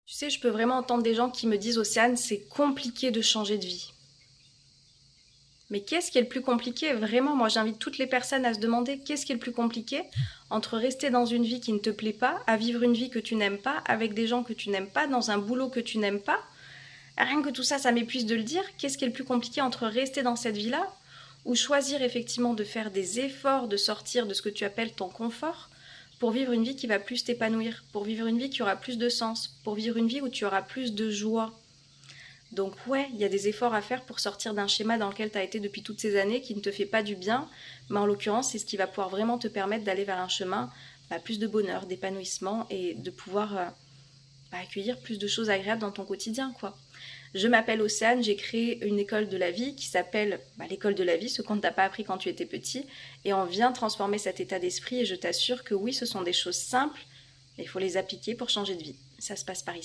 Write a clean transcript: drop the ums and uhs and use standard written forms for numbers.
Tu sais, je peux vraiment entendre des gens qui me disent: Océane, c'est compliqué de changer de vie. Mais qu'est-ce qui est le plus compliqué? Vraiment, moi j'invite toutes les personnes à se demander qu'est-ce qui est le plus compliqué entre rester dans une vie qui ne te plaît pas, à vivre une vie que tu n'aimes pas, avec des gens que tu n'aimes pas, dans un boulot que tu n'aimes pas. Rien que tout ça, ça m'épuise de le dire. Qu'est-ce qui est le plus compliqué entre rester dans cette vie-là ou choisir effectivement de faire des efforts, de sortir de ce que tu appelles ton confort pour vivre une vie qui va plus t'épanouir, pour vivre une vie qui aura plus de sens, pour vivre une vie où tu auras plus de joie. Donc ouais, il y a des efforts à faire pour sortir d'un schéma dans lequel tu as été depuis toutes ces années qui ne te fait pas du bien, mais en l'occurrence, c'est ce qui va pouvoir vraiment te permettre d'aller vers un chemin plus de bonheur, d'épanouissement et de pouvoir accueillir plus de choses agréables dans ton quotidien, quoi. Je m'appelle Océane, j'ai créé une école de la vie qui s'appelle l'école de la vie, ce qu'on ne t'a pas appris quand tu étais petit, et on vient transformer cet état d'esprit et je t'assure que oui, ce sont des choses simples, mais il faut les appliquer pour changer de vie. Ça se passe par ici.